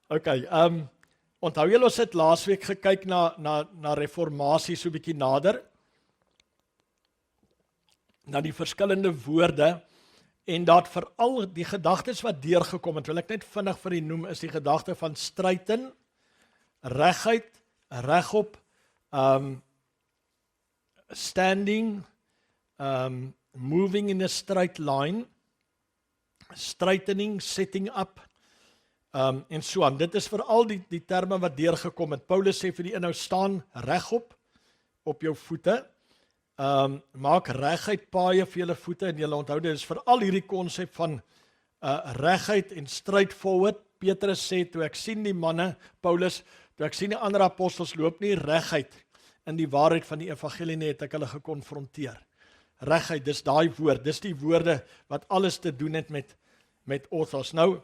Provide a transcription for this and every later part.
Okay, onthou julle ons het laasweek gekyk na reformatie so 'n bietjie nader, na die verskillende woorde, en dat veral die gedagtes wat deurgekom het, wil ek net vinnig vir u noem, is die gedagte van stryten, regheid, regop, standing, moving in a straight line, straightening, setting up, en so aan. Dit is veral die terme wat deurgekom het. Paulus sê vir die inhou, staan regop op jou voete, maak regheid paaie vir julle voete, en julle onthou, dit is veral hierdie konsep van regheid en straightforward. Petrus sê, toe ek sien die manne, Paulus, toe ek sien die ander apostels loop nie regheid in die waarheid van die evangelie nie, het ek hulle gekonfronteer. Regheid, dis daai woord, dis die woorde wat alles te doen het met orthos. Nou,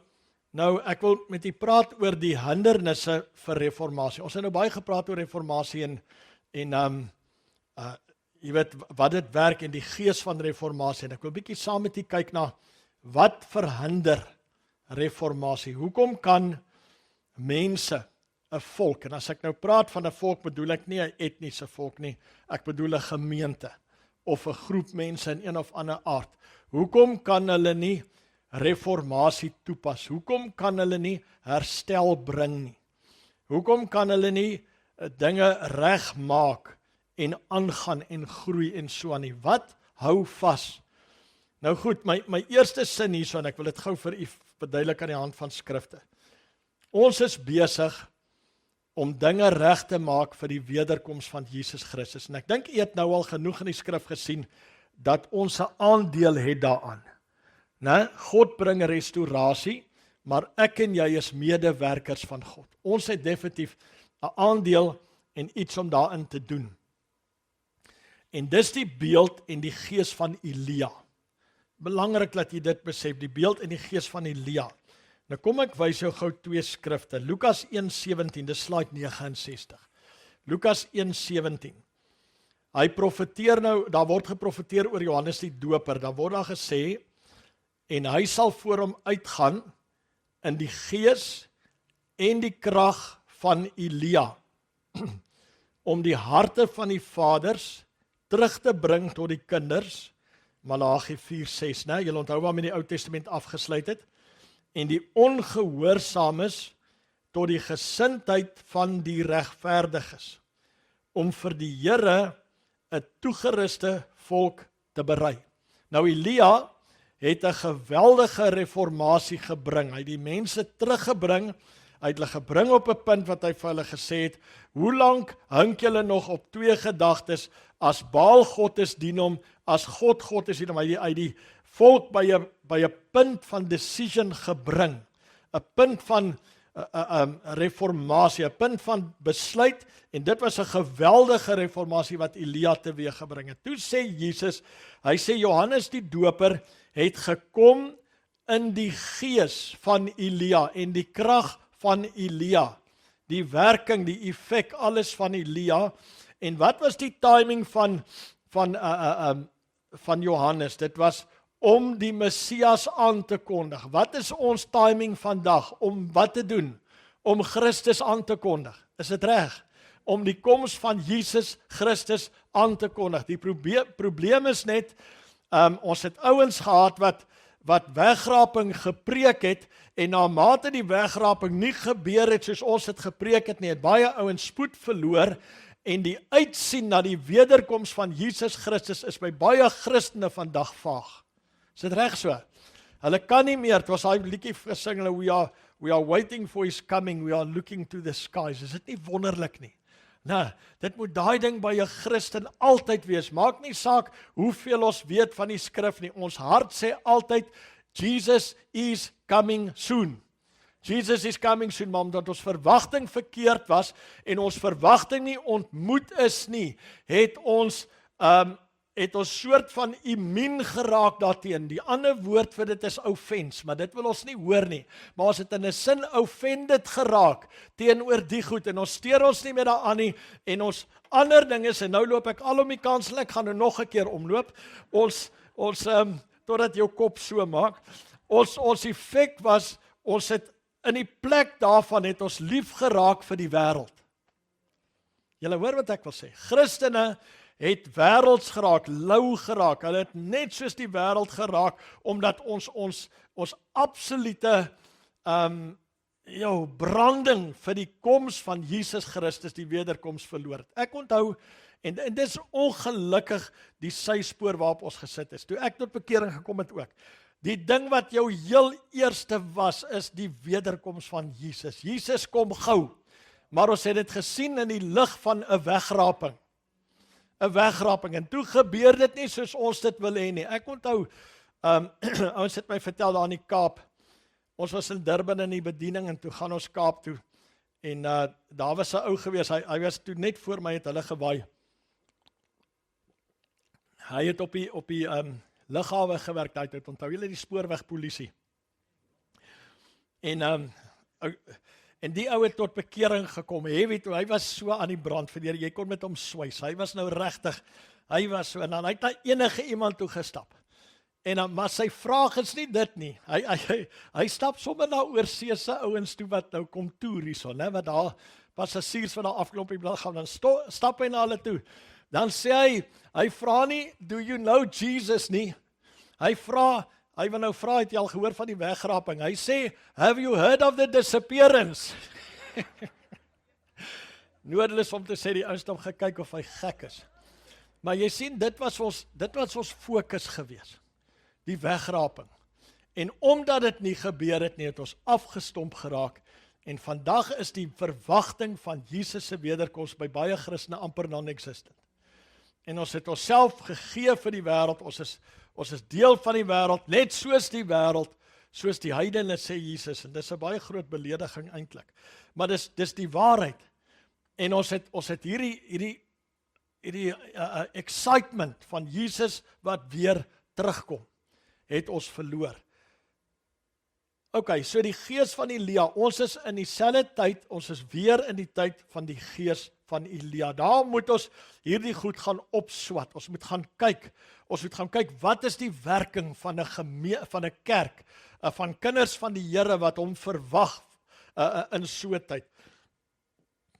ek wil met u praat oor die hindernisse vir reformatie. Ons het nou baie gepraat oor reformatie en jy weet wat dit werk en die gees van reformatie. En ek wil bietjie saam met u kyk na wat verhinder reformatie. Hoekom kan mense, 'n volk, en as ek nou praat van 'n volk, bedoel ek nie 'n etniese volk nie, ek bedoel 'n gemeente of 'n groep mense in een of ander aard. Hoekom kan hulle nie reformatie toepas? Hoekom kan hulle nie herstel bring nie? Hoekom kan hulle nie dinge regmaak en aangaan en groei en so aan nie? Wat hou vas? Nou goed, my eerste sin hierso, en ek wil dit gou vir u verduidelik aan die hand van skrifte. Ons is besig om dinge reg te maak vir die wederkoms van Jesus Christus. En ek dink u het nou al genoeg in die skrif gesien dat ons 'n aandeel het daaraan. Nee, God bring restaurasie, maar ek en jy is medewerkers van God. Ons het definitief 'n aandeel en iets om daarin te doen. En dis die beeld en die gees van Elia. Belangrik dat jy dit besef, die beeld en die gees van Elia. Nou kom ek wys jou gou twee skrifte. Lukas 1:17, dis slide 69. Lukas 1:17. Hy profeteer nou, daar word geprofeteer oor Johannes die Doper. Daar word daar gesê, en hy sal voor hom uitgaan in die gees en die krag van Elia, om die harte van die vaders terug te bring tot die kinders, Maleagi 4:6, né? Julle onthou waarmee die Ou Testament afgesluit het, en die ongehoorsaames tot die gesindheid van die regverdiges, om vir die Here 'n toegeruste volk te berei. Nou Elia het 'n geweldige reformatie gebring. Hy het die mense teruggebring. Hy het hulle gebring op 'n punt wat hy vir hulle gesê het, hoe lank hink julle nog op twee gedagtes, as Baal God is dien hom, as God God is dien hom. Hy het die volk by 'n punt van decision gebring, 'n punt van reformatie, 'n punt van besluit, en dit was 'n geweldige reformatie wat Elia teweeggebring het. Toe sê Jesus, hy sê Johannes die Doper het gekom in die gees van Elia en die krag van Elia, die werking, die effek, alles van Elia. En wat was die timing van Johannes? Dit was om die Messias aan te kondig. Wat is ons timing vandag? Om wat te doen? Om Christus aan te kondig. Is dit reg? Om die koms van Jesus Christus aan te kondig. Die probleem is net, ons het ouens gehad wat wegraping gepreek het, en na mate die wegraping nie gebeur het soos ons het gepreek het nie, het baie ouens spoed verloor, en die uitsien na die wederkoms van Jesus Christus is by baie Christene vandag vaag. Is dit reg so? Hulle kan nie meer, het was hy liedjie gesing, we are waiting for his coming, we are looking to the skies. Is dit nie wonderlik nie? Nou, dit moet daai ding by 'n Christen altyd wees. Maak nie saak hoeveel ons weet van die skrif nie. Ons hart sê altyd, Jesus is coming soon. Jesus is coming soon, maar omdat ons verwagting verkeerd was, en ons verwagting nie ontmoet is nie, het ons soort van immuun geraak daarteen. Die ander woord vir dit is offense, maar dit wil ons nie hoor nie. Maar ons het in 'n sin offended geraak teenoor die goed, en ons steur ons nie meer daaraan nie, en ons ander ding is, en nou loop ek al om die kansel, ek gaan nou nog 'n keer omloop, ons totdat jou kop so maak, ons effek was, ons het in die plek daarvan het ons lief geraak vir die wêreld. Julle hoor wat ek wil sê. Christene het wêrelds geraak, lou geraak. Hulle het net soos die wêreld geraak, omdat ons absolute branding vir die koms van Jesus Christus, die wederkoms verloor het. Ek onthou, en dit is ongelukkig die syspoor waarop ons gesit is. Toe ek tot bekering gekom het ook. Die ding wat jou heel eerste was, is die wederkoms van Jesus. Jesus kom gou, maar ons het dit gesien in die lig van 'n wegraping. 'n Wegraping, en toe gebeur dit nie soos ons dit wil hê nie. Ek onthou, ons het my vertel daar in die Kaap, ons was in Durban in die bediening, en toe gaan ons Kaap toe, en daar was 'n ou gewees, hy was toe net voor my, het hulle gewaai. Hy het op die lughawe gewerk, hy het onthou julle die spoorwegpolisie. En die ou het tot bekering gekom, hy was so aan die brand vir die Here, jy kon met hom swys, hy was nou regtig, hy was so, en dan hy het na enige iemand toe gestap. Maar sy vraag is nie dit nie, hy stap sommer na oorseese ouens toe wat nou kom toer hierso, né, wat daar passasiers wat daar afklop die blad gaan, dan stap hy na hulle toe. Dan sê hy vra nie, do you know Jesus nie? Hy wil nou vra, het jy al gehoor van die wegraping? Hy sê, have you heard of the disappearance? Nodeloos om te sê, die ouens het hom gekyk of hy gek is. Maar jy sien, dit was ons fokus gewees. Die wegraping. En omdat dit nie gebeur het nie, het ons afgestomp geraak. En vandag is die verwagting van Jesus se wederkoms by baie Christene amper non-existent. En ons het onsself gegee vir die wêreld, ons is deel van die wêreld, net soos die wêreld, soos die heidene, sê Jesus, en dis 'n baie groot belediging eintlik. Maar dis die waarheid. En ons het hierdie excitement van Jesus wat weer terugkom, het ons verloor. So die gees van Elia, ons is in dieselfde tyd, ons is weer in die tyd van die gees van Elia. Daar moet ons hierdie goed gaan opswat, ons moet gaan kyk, wat is die werking van 'n kerk, van kinders van die Here wat hom verwag in so 'n tyd.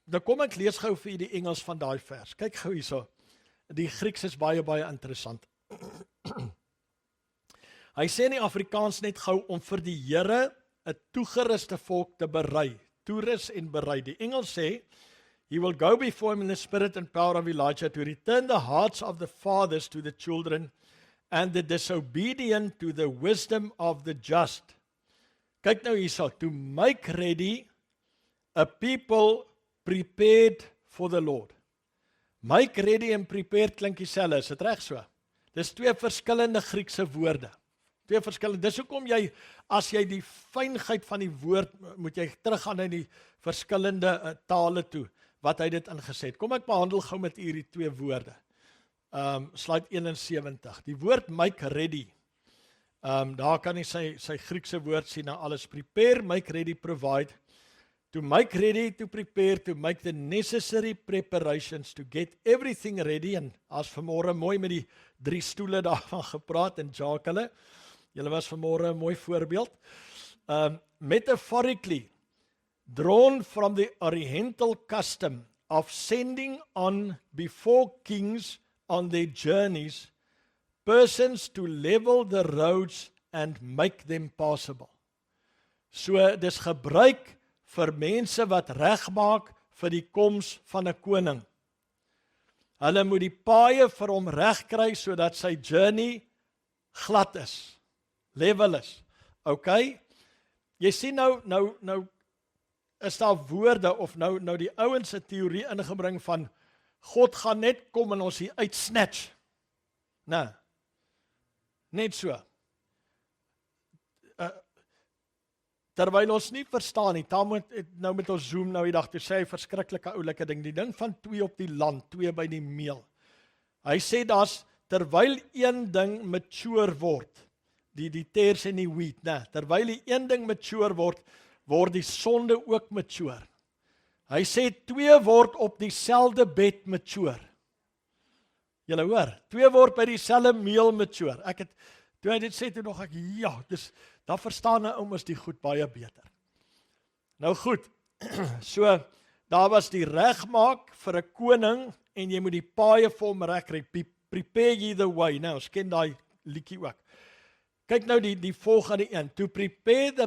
Nou kom ek lees gou vir u die Engels van daai vers, kyk gou hierso, die Grieks is baie interessant. Hy sê in die Afrikaans net gou om vir die Here 'n toegeruste volk te berei, toerus en berei. Die Engels sê, he will go before him in the spirit and power of Elijah to return the hearts of the fathers to the children and the disobedient to the wisdom of the just. Kyk nou hierso, to make ready a people prepared for the Lord. Make ready en prepared klink dieselfde, is dit reg so? Dis twee verskillende Griekse woorde. Dis hoekom as jy die fynheid van die woord, moet jy teruggaan in die verskillende tale toe, wat hy dit ingeset. Kom ek behandel gou met hierdie twee woorde. Slide 71. Die woord make ready. Daar kan jy sy Griekse woord sien na alles. Prepare, make ready, provide. To make ready, to prepare, to make the necessary preparations, to get everything ready. En as vanmôre mooi met die 3 stoele daarvan gepraat en Jacques hulle. Julle was vanmôre 'n mooi voorbeeld. Metaphorically, drawn from the Oriental custom of sending on before kings on their journeys, persons to level the roads and make them passable. So dis gebruik vir mense wat regmaak vir die koms van 'n koning. Hulle moet die paaie vir hom regkry sodat sy journey glad is. Level is. Jy sien nou is daar woorde of nou die ouens se teorie ingebring van God gaan net kom en ons hier uitsnatch. Nee. Net so. Terwyl ons nie verstaan nie, nou met ons Zoom nou die dag, toe sê hy verskriklike oulike ding, die ding van 2 op die land, 2 by die meel. Hy sê terwyl een ding mature word, die tares en die wheat, terwyl die een ding mature word die sonde ook mature. Hy sê 2 word op dieselfde bed mature. Julle hoor, 2 word by dieselfde meel mature. Toe hy dit sê, toe nog ek, daar verstaan 'n ou mos die goed baie beter. Nou goed, so daar was die regmaak vir 'n koning en jy moet die paaie vir hom regkry. Prepare ye the way. Nou, ons ken daai liedjie ook. Kyk nou die volgende een. To prepare the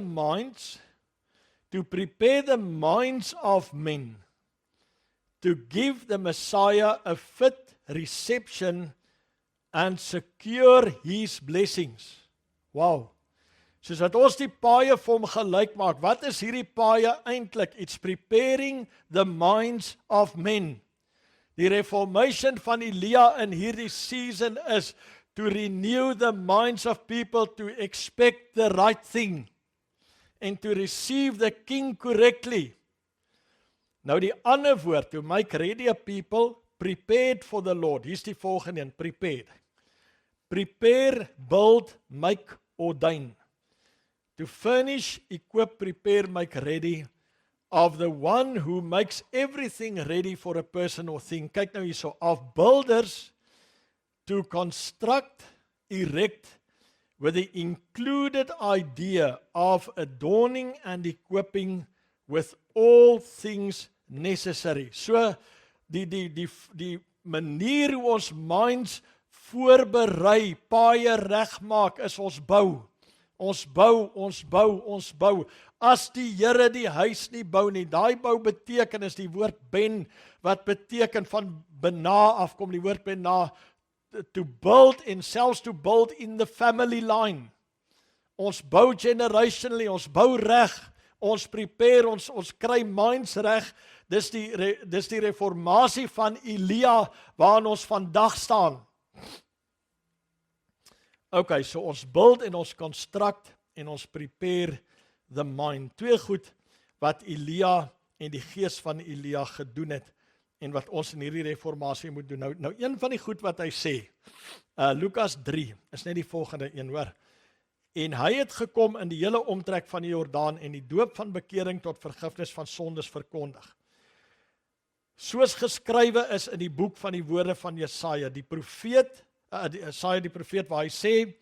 minds of men. To give the Messiah a fit reception and secure his blessings. Wow. Soos wat ons die paaie vir hom gelyk maak, wat is hierdie paaie eintlik? It's preparing the minds of men. Die reformation van Elia in hierdie season is to renew the minds of people to expect the right thing and to receive the king correctly. Nou die ander woord, to make ready a people prepared for the Lord. Hier's die volgende een, prepared. Prepare, build, make, ordain. To furnish, equip, prepare, make ready of the one who makes everything ready for a person or thing. Kyk nou hierso, of builders to construct, erect, with the included idea of adorning and equipping with all things necessary. So, die manier hoe ons minds voorberei, paaie regmaak, is ons bou. Ons bou. As die Here die huis nie bou nie, daai bou beteken is die woord ben, wat beteken van bena afkom, die woord bena, to build and selfs to build in the family line. Ons bou generationally, ons bou reg, ons prepare, ons kry minds reg. Dis die reformatie van Elia waarin ons vandag staan. Okay, so ons build en ons construct en ons prepare the mind. Twee goed wat Elia en die gees van Elia gedoen het en wat ons in hierdie reformatie moet doen. Nou een van die goed wat hy sê, Lukas 3, is net die volgende een, hoor. En hy het gekom in die hele omtrek van die Jordaan en die doop van bekering tot vergifnis van sondes verkondig. Soos geskrywe is in die boek van die woorde van Jesaja, die profeet, Jesaja die profeet, waar hy sê,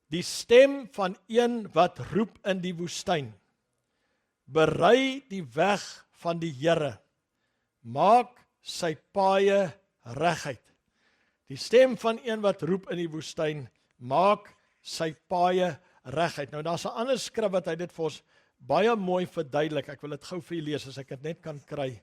die stem van een wat roep in die woestyn, berei die weg van die Here, maak sy paaie reguit. Die stem van een wat roep in die woestyn, maak sy paaie reguit. Nou daar's 'n ander skrif wat hy dit vir ons baie mooi verduidelik. Ek wil dit gou vir julle lees as ek dit net kan kry.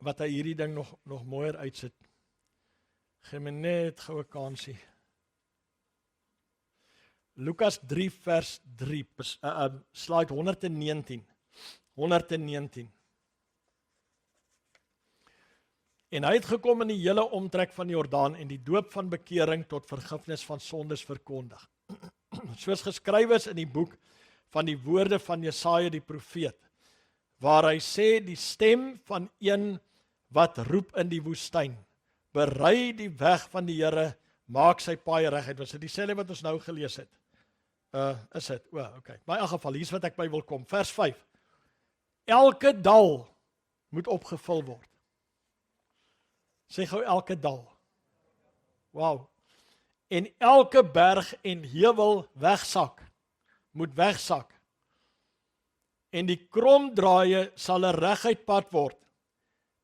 Wat hy hierdie ding nog mooier uitsit. Gee my net gou 'n kansie. Lukas 3 vers 3, slide 119. 119. En hy het gekom in die hele omtrek van die Jordaan en die doop van bekering tot vergifnis van sondes verkondig. Soos geskrywe is in die boek van die woorde van Jesaja die profeet, waar hy sê die stem van een wat roep in die woestyn, berei die weg van die Here, maak sy paaie reguit. Was dit dieselfde wat ons nou gelees het? Is dit? Okay. Maar in elk geval, hier's wat ek by wil kom. Vers 5. Elke dal moet opgevul word. Sê gou elke dal. Wow. En elke berg en heuwel wegsak, moet wegsak. En die kromdraaie sal 'n reguit pad word.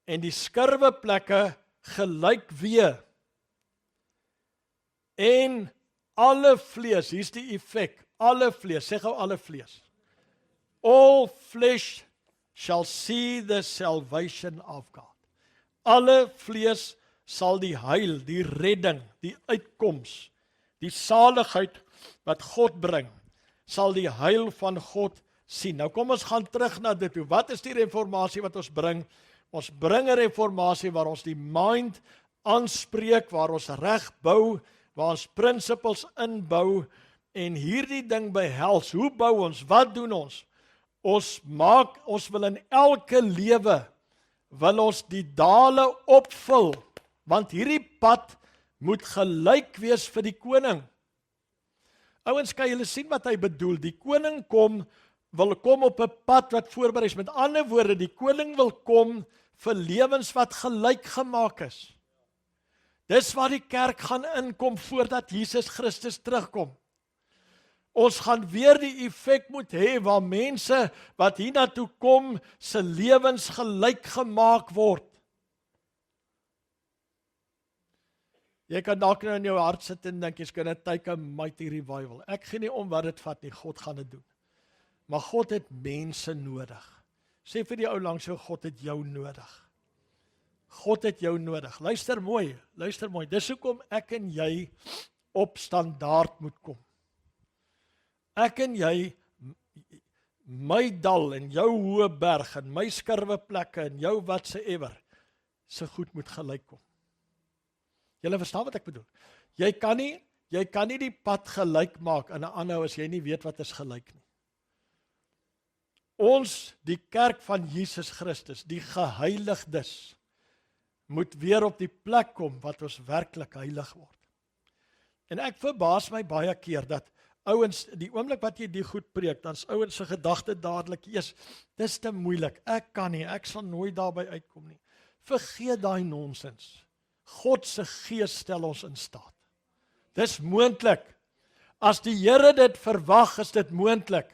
En die skurwe plekke gelyk wee. En alle vlees, hier's die effek, alle vlees, sê gou alle vlees. All flesh shall see the salvation of God. Alle vlees sal die heil, die redding, die uitkoms, die saligheid wat God bring, sal die heil van God sien. Nou kom ons gaan terug na dit toe. Wat is die reformatie wat ons bring? Ons bring 'n reformatie waar ons die mind aanspreek, waar ons reg bou, waar ons principles inbou en hierdie ding behels. Hoe bou ons? Wat doen ons? Ons wil in elke lewe wil ons die dale opvul, want hierdie pad moet gelyk wees vir die koning. Ouens, kan julle sien wat hy bedoel? Die koning wil kom op 'n pad wat voorberei is. Met ander woorde, die koning wil kom vir lewens wat gelyk gemaak is. Dis waar die kerk gaan inkom voordat Jesus Christus terugkom. Ons gaan weer die effek moet hê waar mense wat hiernatoe kom, se lewens gelyk gemaak word. Jy kan dalk nou in jou hart sit en dink, jy's gonna take a mighty revival. Ek gee nie om wat dit vat nie, God gaan dit doen. Maar God het mense nodig. Sê vir die ou langs jou, God het jou nodig. God het jou nodig. Luister mooi. Dis hoekom ek en jy op standaard moet kom. Ek en jy, my dal en jou hoë berg en my skurwe plekke en jou watseever, se goed moet gelyk kom. Julle verstaan wat ek bedoel? Jy kan nie die pad gelyk maak aan 'n ander as jy nie weet wat is gelyk nie. Ons, die kerk van Jesus Christus, die geheiligdes, moet weer op die plek kom wat ons werklik heilig word. En ek verbaas my baie keer dat ouens, die oomblik wat jy die goed preek, dan's ouens se gedagte dadelik, dis te moeilik, ek kan nie, ek sal nooit daarby uitkom nie. Vergeet daai nonsens. God se gees stel ons in staat. Dis moontlik. As die Here dit verwag, is dit moontlik.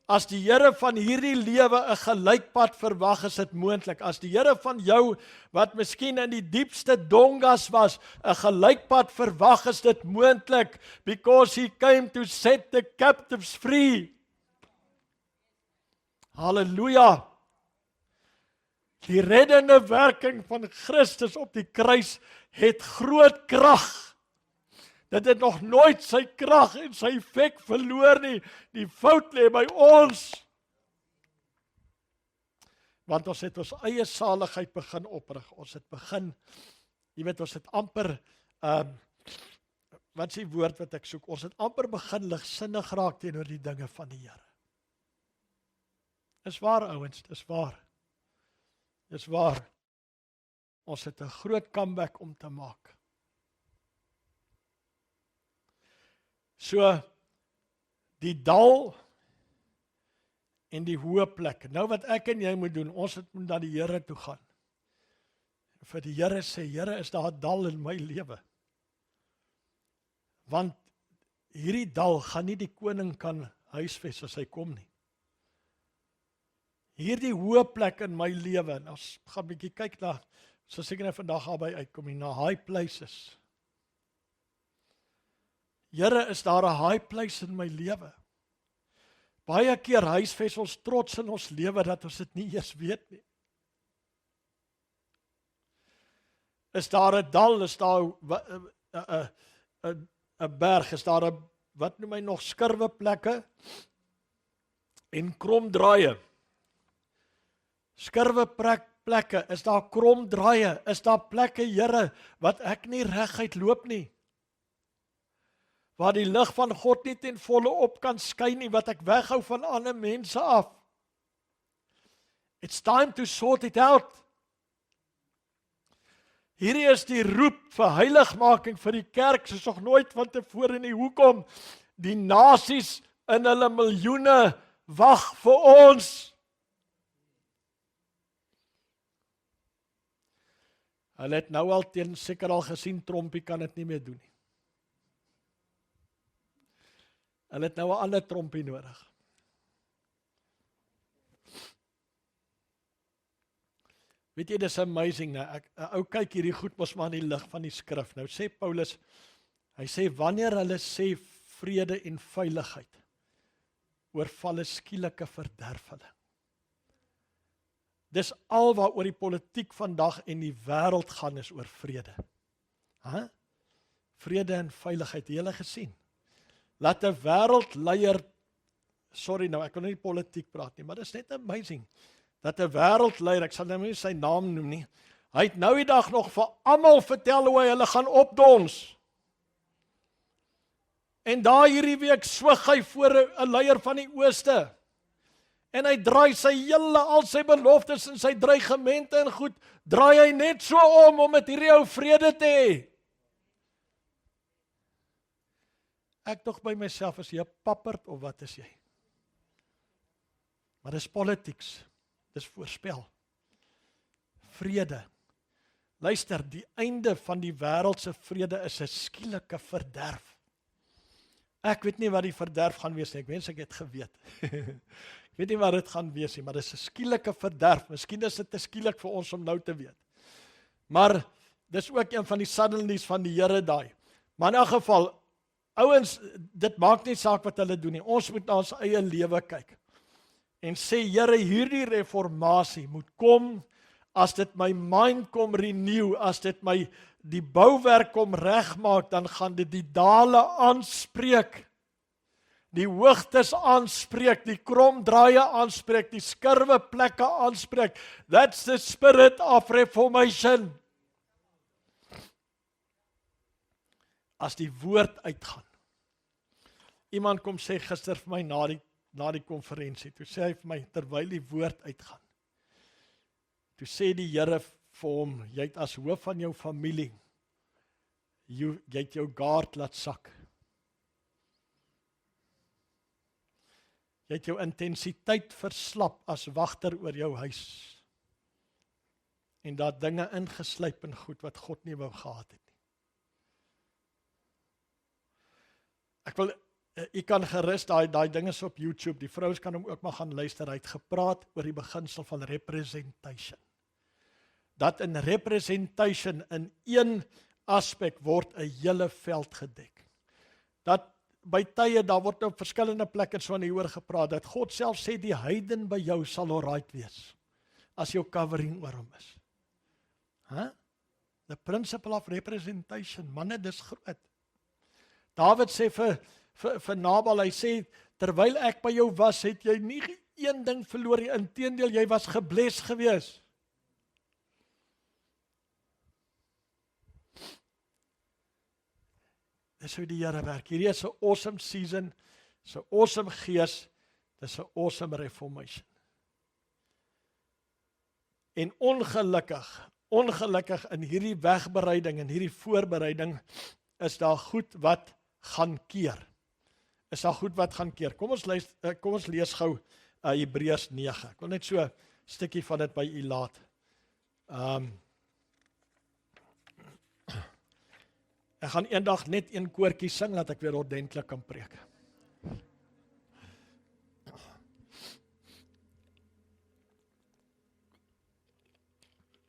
As die Here van hierdie lewe 'n gelykpad verwag, is dit moontlik. As die Here van jou, wat miskien in die diepste dongas was, 'n gelykpad verwag, is dit moontlik, because he came to set the captives free. Halleluja! Die reddende werking van Christus op die kruis het groot krag. Dit het nog nooit sy krag en sy effek verloor nie. Die fout lê by ons. Want ons het ons eie saligheid begin oprig. Ons het begin, ons het amper, wat is die woord wat ek soek? Ons het amper begin ligsinnig raak teenoor die dinge van die Here. Dis waar, ouens, dis waar. Dis waar. Ons het 'n groot comeback om te maak. So, die dal en die hoë plek. Nou wat ek en jy moet doen, ons moet na die Here toe gaan. Vir die Here sê, Here, is daar 'n dal in my lewe? Want hierdie dal gaan nie die koning kan huisves as hy kom nie. Hierdie hoë plek in my lewe, en ons gaan 'n bietjie kyk na, so seker nou vandag albei uitkom hier, na high places. Here, is daar 'n high place in my lewe? Baie keer huisves ons trots in ons lewe dat ons dit nie eers weet nie. Is daar 'n dal, is daar 'n berg, is daar 'n, wat noem hy nog, skurwe plekke en kromdraaie. Skurwe plekke, is daar kromdraaie, is daar plekke, Here, wat ek nie reguit loop nie. Waar die lig van God nie ten volle op kan skyn nie, wat ek weghou van ander mense af. It's time to sort it out. Hierdie is die roep vir heiligmaking vir die kerk, soos nog nooit van tevore nie. Hoekom? Die nasies in hulle miljoene wag vir ons. Hulle het nou al seker al gesien, Trompie kan dit nie meer doen nie. Hulle het nou 'n ander trompie nodig. Weet jy, dis amazing, né? 'n ou kyk hierdie goed mos maar in die lig van die skrif. Nou sê Paulus, hy sê, wanneer hulle sê vrede en veiligheid, oorval 'n skielike verderf hulle. Dis al waaroor die politiek vandag en die wêreld gaan, is oor vrede. Vrede en veiligheid, het julle gesien? Laat 'n wêreldleier, sorry nou, ek wil nie politiek praat nie, maar dit is net amazing, dat 'n wêreldleier, ek sal nou nie sy naam noem nie, hy het nou die dag nog vir almal vertel hoe hy hulle gaan opdons. En daar hierdie week swig hy voor 'n leier van die Ooste. En hy draai al sy beloftes en sy dreigemente en goed, draai hy net so om met hierdie ou vrede te hê. Ek tog by myself, is jy 'n papperd of wat is jy? Maar dis politics, dis voorspel. vrede. Luister, die einde van die wêreldse vrede is 'n skielike verderf. Ek weet nie wat die verderf gaan wees nie, ek wens ek het geweet. Ek weet nie wat dit gaan wees nie, maar dit is 'n skielike verderf. Miskien is dit te skielik vir ons om nou te weet. Maar dis ook een van die suddenlies van die Here daai. Maar in 'n geval, ouens, dit maak nie saak wat hulle doen nie. Ons moet na ons eie lewe kyk. En sê, Here, hierdie reformatie moet kom, as dit my mind kom renew, as dit my die bouwerk kom regmaak, dan gaan dit die dale aanspreek, die hoogtes aanspreek, die kromdraaie aanspreek, die skurwe plekke aanspreek. That's the spirit of reformation. As die woord uitgaan. Iemand kom sê gister vir my na die konferensie, toe sê hy vir my, terwyl die woord uitgaan, toe sê die Here vir hom, jy het as hoof van jou familie, jy het jou guard laat sak. Jy het jou intensiteit verslap as wagter oor jou huis. En daar dinge ingeslyp in goed wat God nie wou gehad het nie. Ek wil, jy kan gerus daai dinge is op YouTube, die vrouens kan hom ook maar gaan luister, hy het gepraat oor die beginsel van representation. Dat in representation in een aspek word 'n hele veld gedek. Dat by tye, daar word op verskillende plekke so hieroor gepraat, dat God self sê die heiden by jou sal alright wees, as jou covering oor hom is. The principle of representation, manne, dis groot. David sê vir Nabal, hy sê, terwyl ek by jou was, het jy nie een ding verloor nie, inteendeel, jy was gebless gewees. Dis hoe die Here werk. Hierdie is 'n awesome season, dis 'n awesome gees, dis 'n awesome reformation. En ongelukkig in hierdie wegbereiding, in hierdie voorbereiding, is daar goed wat gaan keer. Kom ons lees gou Hebreërs 9. Ek wil net so 'n stukkie van dit by u laat. Ek gaan eendag net een koortjie sing, laat ek weer ordentlik kan preek.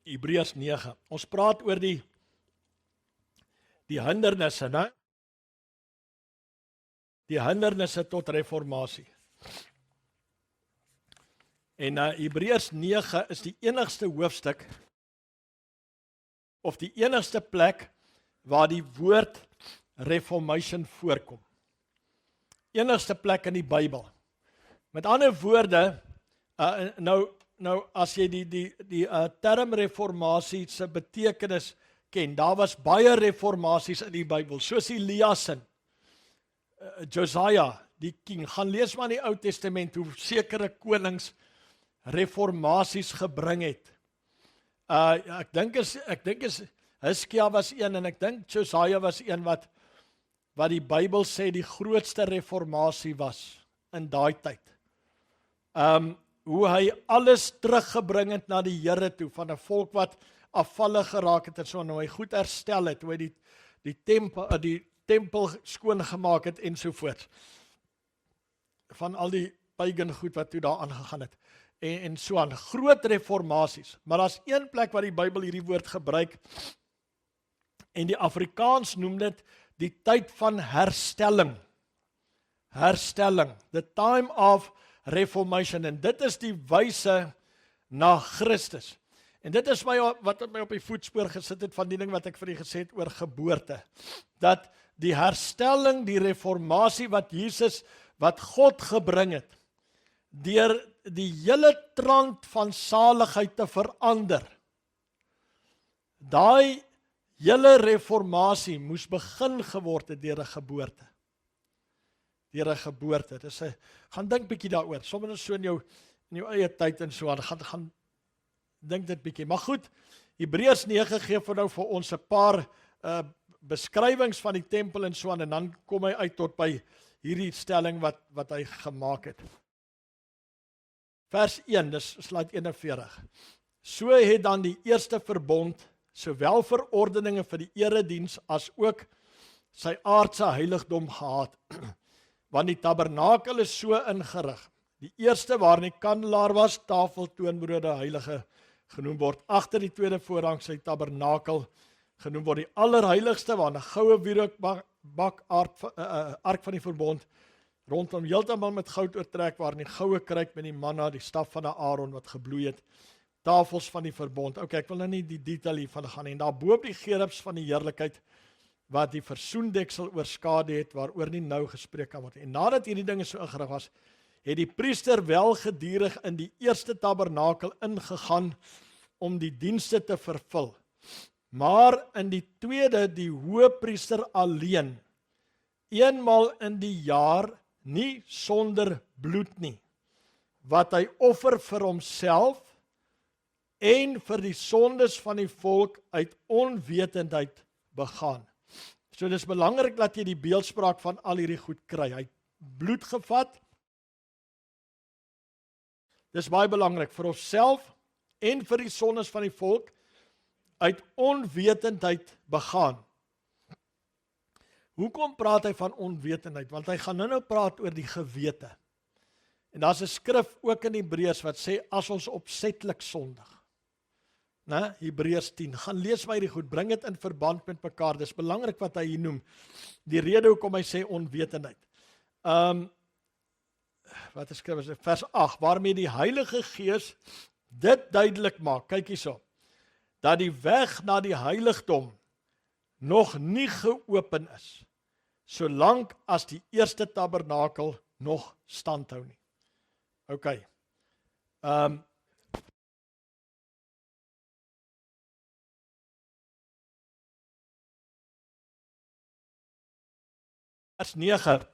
Hebreërs 9. Ons praat oor die hindernisse, né? Die hindernisse tot reformatie. En Hebreërs 9 is die enigste hoofstuk, of die enigste plek, waar die woord reformation voorkom. Enigste plek in die Bybel. Met ander woorde, nou as jy die term reformatie se betekenis ken, daar was baie reformasies in die Bybel, soos Elias en Josiah, die king. Gaan lees maar in die Ou Testament hoe sekere konings reformasies gebring het. Ek dink is Hizkia was een, en ek dink Josiah was een wat die Bybel sê die grootste reformatie was in daai tyd. Hoe hy alles teruggebring het na die Here toe, van 'n volk wat afvallig geraak het en so, hoe hy goed herstel het, hoe hy die tempel skoon gemaak het en so voort. Van al die pagan goed wat toe daar aangegaan het. En so aan, groot reformasies. Maar daar's een plek waar die Bybel hierdie woord gebruik, en die Afrikaans noem dit die tyd van herstelling. Herstelling, the time of reformation, en dit is die wyse na Christus. En dit is wat my op die voetspoor gesit het van die ding wat ek vir u gesê het oor geboorte. Dat die herstelling, die reformatie wat God gebring het, deur die hele trant van saligheid te verander. Daai hele reformatie moes begin geword het deur 'n geboorte. Deur 'n geboorte. Gaan dink bietjie daaroor. Sommige so in jou eie tyd en so aan. Gaan dink dit bietjie. Maar goed, Hebreërs 9 gee vir ons 'n paar beskrywings van die tempel en so aan, en dan kom hy uit tot by hierdie stelling wat hy gemaak het. Vers 1, dis slide 41. So het dan die eerste verbond sowel verordeninge vir die erediens as ook sy aardse heiligdom gehad. Want die tabernakel is so ingerig. Die eerste waarin die kandelaar was, tafel, toonbrode, heilige genoem word. Agter die tweede voorhang sy tabernakel genoem word die allerheiligste, waar 'n goue wierookbak ark van die verbond rondom heeltemal met goud oortrek, waarin die goue kruik met die manna, die staf van Aaron wat gebloei het, tafels van die verbond. Okay, ek wil nou nie die detail hiervan gaan nie. En daarbo op die gerubs van die heerlikheid wat die versoendeksel oorskadu het, waaroor nie nou gespreek kan word. En nadat hierdie dinge so ingerig was, het die priester wel gedurig in die eerste tabernakel ingegaan om die dienste te vervul. Maar in die tweede, die hoëpriester alleen, eenmaal in die jaar, nie sonder bloed nie, wat hy offer vir homself en vir die sondes van die volk uit onwetendheid begaan. So dis belangrik dat jy die beeldspraak van al hierdie goed kry. Hy het bloed gevat. Dis baie belangrik vir homself en vir die sondes van die volk uit onwetendheid begaan. Hoekom praat hy van onwetendheid? Want hy gaan nou praat oor die gewete. En daar's 'n skrif ook in Hebreërs wat sê as ons opsetlik sondig. Né? Hebreërs 10. Gaan lees my hierdie goed, bring dit in verband met mekaar. Dis belangrik wat hy hier noem. Die rede hoekom hy sê onwetendheid. Wat is skrif? Vers 8, waarmee die Heilige Gees dit duidelik maak. Kyk hierso. Dat die weg na die heiligdom nog nie geopen is, solank as die eerste tabernakel nog standhou nie. Okay. Vers 9.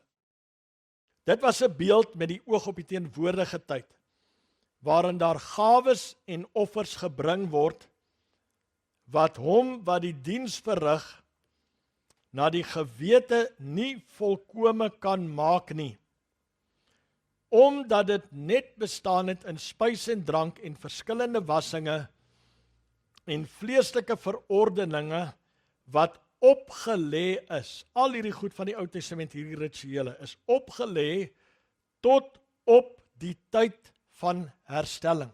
Dit was 'n beeld met die oog op die teenwoordige tyd, waarin daar gawes en offers gebring word, wat hom wat die diens verrig, na die gewete nie volkome kan maak nie, omdat dit net bestaan het in spys en drank en verskillende wassinge en vleeslike verordeninge wat opgelê is. Al hierdie goed van die Ou Testament, hierdie rituele, is opgelê tot op die tyd van herstelling.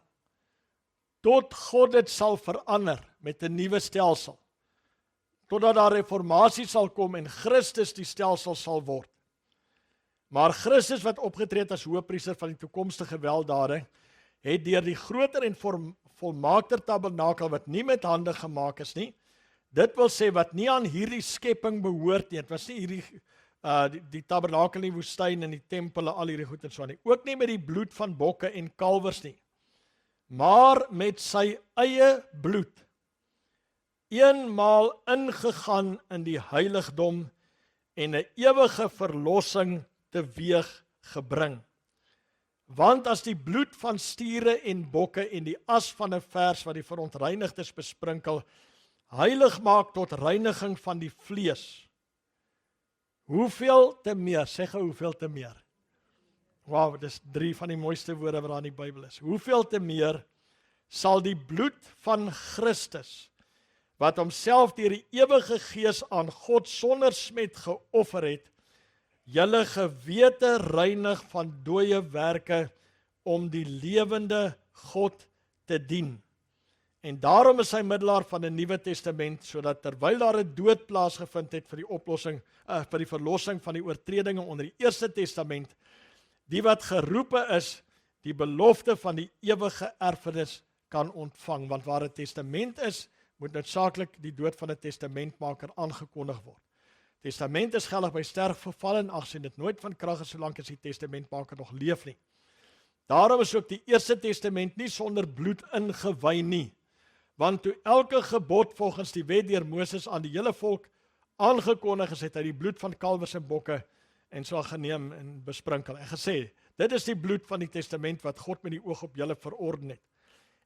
Tot God dit sal verander met 'n nuwe stelsel. Totdat daar reformatie sal kom en Christus die stelsel sal word. Maar Christus wat opgetree het as hoëpriester van die toekomstige weldade, het deur die groter en volmaakter tabernakel wat nie met hande gemaak is nie, dit wil sê wat nie aan hierdie skepping behoort nie, het was nie hierdie die tabernakel in die woestyn en die tempele, al hierdie goed en so aan nie, ook nie met die bloed van bokke en kalwers nie, maar met sy eie bloed, eenmaal ingegaan in die heiligdom en 'n ewige verlossing teweeg gebring. Want as die bloed van stiere en bokke en die as van 'n vers wat die verontreinigdes besprinkel, heilig maak tot reiniging van die vlees, hoeveel te meer, sê gou hoeveel te meer. Wow, dis 3 van die mooiste woorde wat daar in die Bybel is. Hoeveel te meer sal die bloed van Christus, wat homself deur die ewige Gees aan God sonder smet geoffer het, julle gewete reinig van dooie werke om die lewende God te dien. En daarom is hy middelaar van 'n Nuwe Testament, sodat terwyl daar 'n dood plaasgevind het vir die verlossing van die oortredinge onder die Eerste Testament, die wat geroepe is, die belofte van die ewige erfenis kan ontvang. Want waar 'n testament is, moet noodsaaklik die dood van 'n testamentmaker aangekondig word. Testament is geldig by sterf verval en agsien dit nooit van krag is solank as die testamentmaker nog leef nie. Daarom is ook die Eerste Testament nie sonder bloed ingewy nie. Want toe elke gebod volgens die wet deur Moses aan die hele volk aangekondig is, het hy die bloed van kalwers en bokke en so geneem en besprinkel. En gesê, dit is die bloed van die testament wat God met die oog op julle verorden het.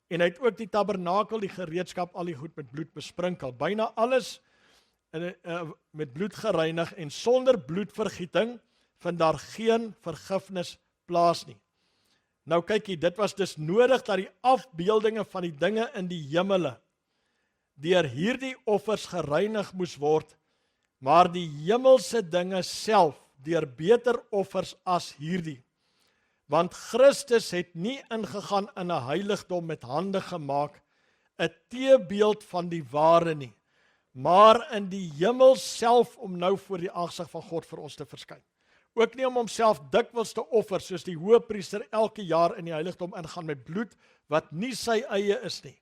En hy het ook die tabernakel, die gereedskap, al die goed met bloed besprinkel. Byna alles met bloed gereinig en sonder bloedvergieting vind daar geen vergifnis plaas nie. Nou kykie, dit was dus nodig dat die afbeeldinge van die dinge in die hemele deur hierdie offers gereinig moes word, maar die hemelse dinge self deur beter offers as hierdie. Want Christus het nie ingegaan in 'n heiligdom met hande gemaak, 'n teebeeld van die ware nie, maar in die hemel self om nou voor die aangesig van God vir ons te verskyn. Ook nie om homself dikwels te offer, soos die hoëpriester elke jaar in die heiligdom ingaan met bloed, wat nie sy eie is nie.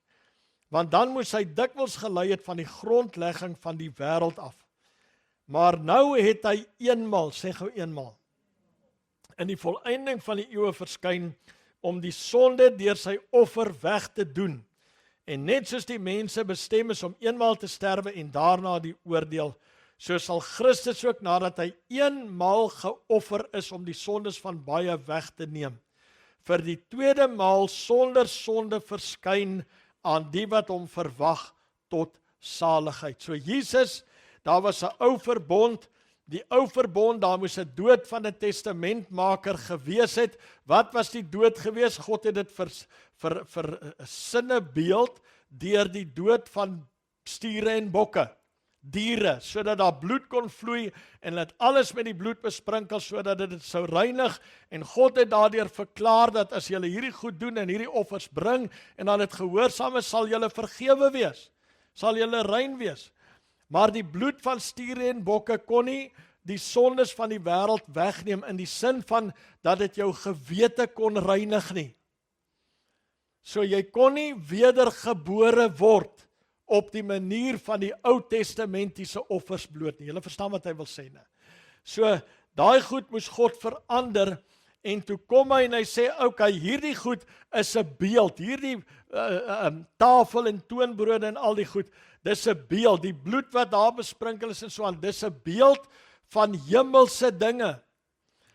Want dan moes hy dikwels gelei het van die grondlegging van die wêreld af. Maar nou het hy eenmaal, sê gou eenmaal, in die volëinding van die eeue verskyn, om die sonde deur sy offer weg te doen. En net soos die mense bestem is om eenmaal te sterwe en daarna die oordeel, so sal Christus ook nadat hy eenmaal geoffer is om die sondes van baie weg te neem, vir die tweede maal sonder sonde verskyn aan die wat hom verwag tot saligheid. So Jesus, daar was 'n ou verbond, die ou verbond, daar moes 'n dood van 'n testamentmaker gewees het. Wat was die dood gewees? God het dit vir sinnebeeld deur die dood van stiere en bokke, diere, sodat daar bloed kon vloei en het alles met die bloed besprinkel sodat dit sou reinig, en God het daardeur verklaar dat as julle hierdie goed doen en hierdie offers bring en dan dit gehoorsaam is, sal julle vergewe wees, sal julle rein wees. Maar die bloed van stiere en bokke kon nie die sondes van die wêreld wegneem in die sin van dat dit jou gewete kon reinig nie. So jy kon nie wedergebore word op die manier van die Ou Testamentiese offers bloot nie. Julle verstaan wat hy wil sê, né? So daai goed moes God verander, en toe kom hy en hy sê, okay, hierdie goed is 'n beeld, hierdie tafel en toonbrode en al die goed, dis 'n beeld, die bloed wat daar besprinkel is en so aan, dis 'n beeld van hemelse dinge.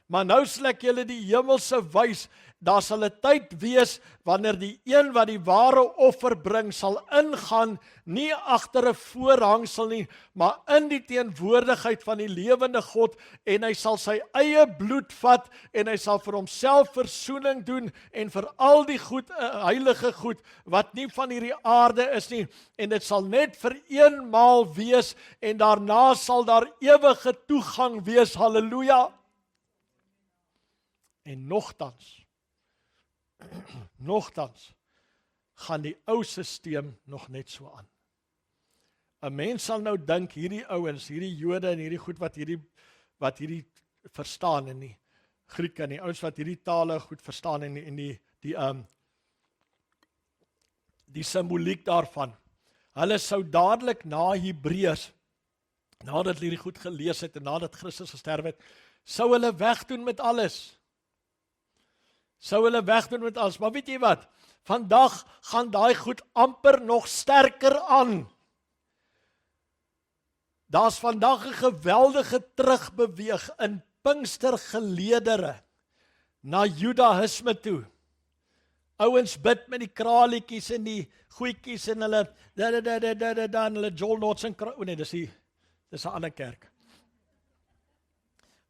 Maar nou sal ek julle die hemelse wys, daar sal 'n tyd wees wanneer die een wat die ware offer bring sal ingaan, nie agter 'n voorhangsel nie, maar in die teenwoordigheid van die lewende God, en hy sal sy eie bloed vat en hy sal vir homself versoening doen en vir al die goed, heilige goed wat nie van hierdie aarde is nie, en dit sal net vir eenmaal wees en daarna sal daar ewige toegang wees. Halleluja. En nogtans gaan die ou stelsel nog net so aan. 'n Mens sal nou dink hierdie ouens, hierdie Jode en hierdie goed wat hierdie verstaan in die Griek en die ouens wat hierdie tale goed verstaan en die simboliek daarvan. Hulle sou dadelik na Hebreërs, nadat hulle hierdie goed gelees het en nadat Christus gesterf het, sou hulle wegdoen met alles. Maar weet jy wat? Vandag gaan daai goed amper nog sterker aan. Daar's vandag 'n geweldige terugbeweeg in Pinkstergeleedere na Judaïsme toe. Ouens bid met die kraalietjies en die goetjies en hulle dan hulle Joel Knots en nee, dis 'n ander kerk.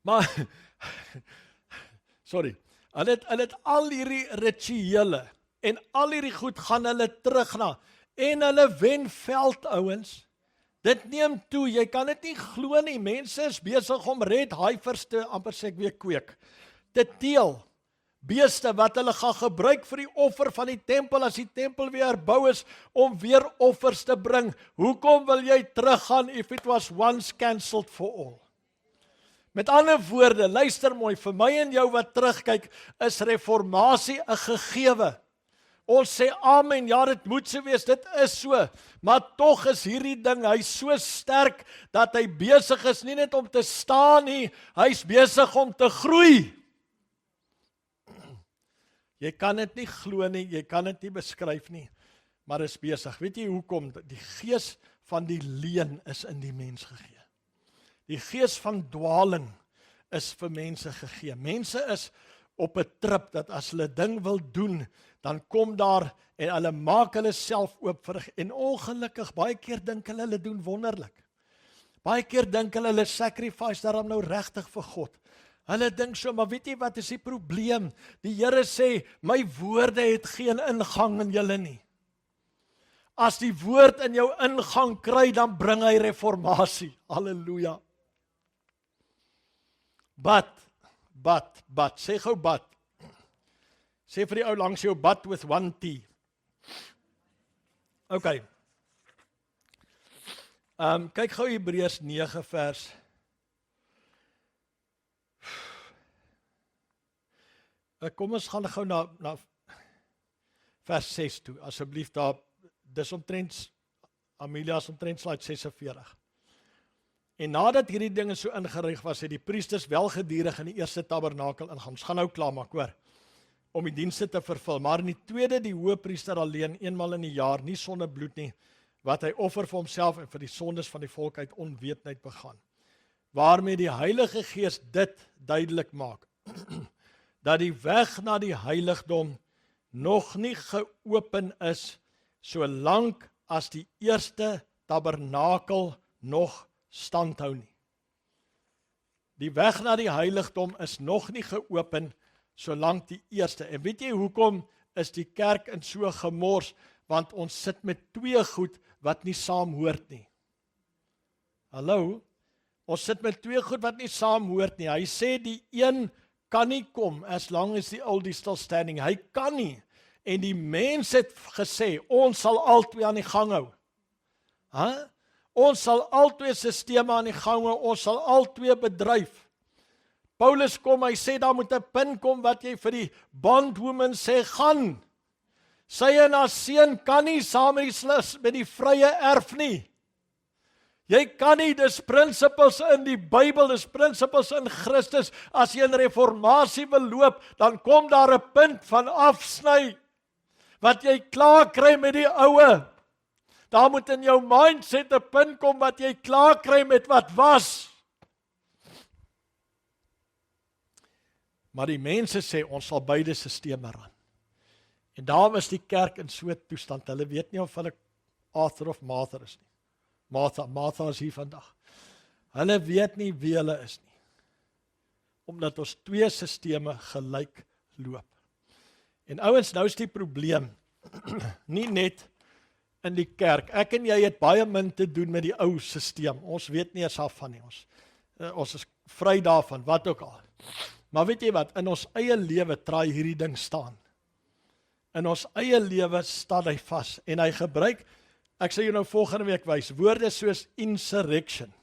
Maar sorry. Hulle het al hierdie rituele en al hierdie goed gaan hulle terug na, en hulle wen veld, ouens. Dit neem toe, jy kan dit nie glo nie. Mense is besig om red heifers te, amper sê ek weer kweek, te teel. Beeste wat hulle gaan gebruik vir die offer van die tempel, as die tempel weer herbou is, om weer offers te bring. Hoekom wil jy teruggaan if it was once cancelled for all? Met ander woorde, luister mooi, vir my en jou wat terugkyk, is reformatie 'n gegewe. Ons sê amen, ja, dit moet so wees, dit is so, maar tog is hierdie ding, hy's so sterk, dat hy besig is nie net om te staan nie, hy's besig om te groei. Jy kan dit nie glo nie, jy kan dit nie beskryf nie, maar is besig. Weet jy hoekom? Die gees van die leuen is in die mens gegee. Die gees van dwaling is vir mense gegee. Mense is op 'n trip dat as hulle ding wil doen, dan kom daar en hulle maak hulle self oop vir, en ongelukkig baie keer dink hulle doen wonderlik. Baie keer dink hulle sacrifice daarom nou regtig vir God. Hulle dink so, maar weet jy wat is die probleem? Die Here sê, my woorde het geen ingang in julle nie. As die woord in jou ingang kry, dan bring hy reformatie. Halleluja. Bad, sê gou bad. Sê vir die ou langs jou, bad with one T. Ok. Kyk gou Hebreërs 9 vers. Kom ons gaan gou na vers 6 toe, asseblief daar, dis omtrent, Amelia is omtrent slide 46. En nadat hierdie dinge so ingerig was, het die priesters wel gedurig in die eerste tabernakel ingaan. Ons gaan nou klaarmaak, hoor, om die dienste te vervul, maar in die tweede die hoëpriester alleen, eenmaal in die jaar, nie sonder bloed nie, wat hy offer vir homself en vir die sondes van die volk uit onwetendheid begaan. Waarmee die Heilige Gees dit duidelik maak, dat die weg na die heiligdom nog nie geopen is, solank as die eerste tabernakel nog standhou nie. Die weg na die heiligdom is nog nie geopen, solank die eerste. En weet jy hoekom is die kerk in so gemors? Want ons sit met twee goed wat nie saam hoort nie. Hallo? Ons sit met twee goed wat nie saam hoort nie. Hy sê die een kan nie kom, as long as die oldie still standing. Hy kan nie. En die mens het gesê, ons sal albei aan die gang hou. Ons sal albei sisteme aan die gang hou, ons sal albei bedryf. Paulus kom, hy sê, daar moet 'n punt kom wat jy vir die bondwoman sê, gaan. Sy en haar seun kan nie saam met die vrye erf nie. Jy kan nie, dis principles in die Bybel, dis principles in Christus. As jy in reformatie wil loop, dan kom daar 'n punt van afsny, wat jy klaar kry met die oue. Daar moet in jou mindset 'n punt kom wat jy klaar kry met wat was. Maar die mense sê, ons sal beide sisteme ran. En daarom is die kerk in so 'n toestand, hulle weet nie of hulle Arthur of Martha is nie. Martha is hier vandag. Hulle weet nie wie hulle is nie. Omdat ons twee sisteme gelyk loop. En ouens, nou is die probleem, nie net in die kerk. Ek en jy het baie min te doen met die ou sisteem. Ons weet nie eens af van nie. Ons is vry daarvan, wat ook al. Maar weet jy wat, in ons eie lewe traai hierdie ding staan. In ons eie lewe staan hy vas. En hy gebruik, ek sal jou nou volgende week wys, woorde soos insurrection,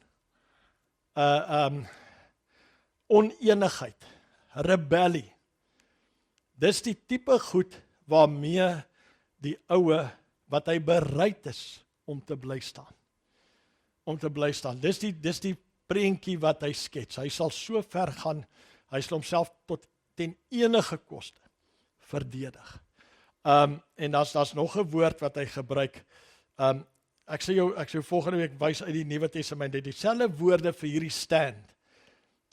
onenigheid, rebellie. Dis die tipe goed waarmee die oue, wat hy bereid is om te bly staan. Om te bly staan. Dis die prentjie wat hy skets. Hy sal so ver gaan, hy sal homself tot ten enige koste verdedig. En daar's nog 'n woord wat hy gebruik. Ek sê jou volgende week wys uit die Nuwe Testament, dat dieselfde woorde vir hierdie stand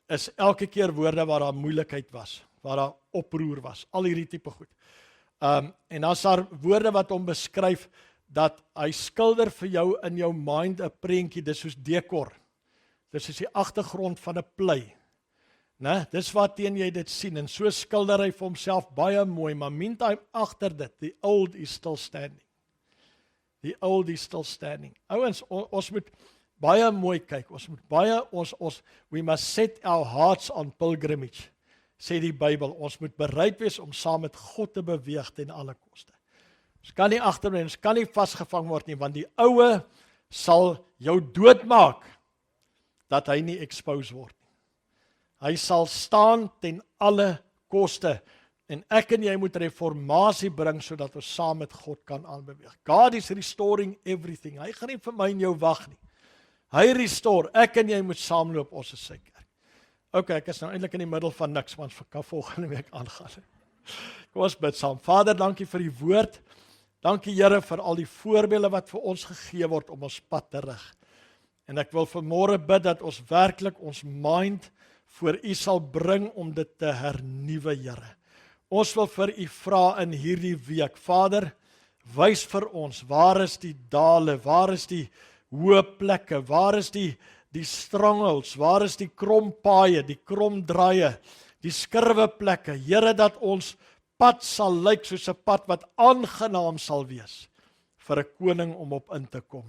is elke keer woorde waar daar moeilikheid was, waar daar oproer was, al hierdie tipe goed. En dan's daar woorde wat hom beskryf, dat hy skilder vir jou in jou mind 'n prentjie, dis soos dekor. Dis soos die agtergrond van 'n play. Né? Dis waarteen jy dit sien, en so skilder hy vir homself baie mooi, maar meantime agter dit, the old is still standing. The old is still standing. Ouens, ons moet baie mooi kyk, we must set our hearts on pilgrimage, sê die Bybel, ons moet bereid wees om saam met God te beweeg ten alle koste. Ons kan nie agterbly, ons kan nie vasgevang word nie, want die oue sal jou doodmaak, dat hy nie expose word nie. Hy sal staan ten alle koste, en ek en jy moet reformatie bring, sodat ons saam met God kan aanbeweeg. God is restoring everything, hy gaan nie vir my en jou wag nie. Hy restore, ek en jy moet saamloop, ons is sy kerk. Ok, ek is nou eintlik in die middel van niks, want ek kan volgende week aangaan. Kom ons bid saam. Vader, dankie vir die woord. Dankie Here vir al die voorbeelde wat vir ons gegee word om ons pad te rig. En ek wil vanmôre bid dat ons werklik ons mind voor U sal bring om dit te hernuwe, Here. Ons wil vir U vra in hierdie week, Vader, wys vir ons, waar is die dale, waar is die hoë plekke, waar is die die strangles, waar is die krompaaie, die kromdraaie, die skurwe plekke. Here, dat ons pad sal lyk soos 'n pad wat aangenaam sal wees vir 'n koning om op in te kom.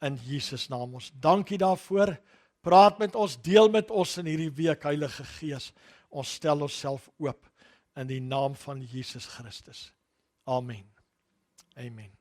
In Jesus naam ons. Dankie daarvoor. Praat met ons, deel met ons in hierdie week, Heilige Gees. Ons stel onsself oop in die naam van Jesus Christus. Amen. Amen.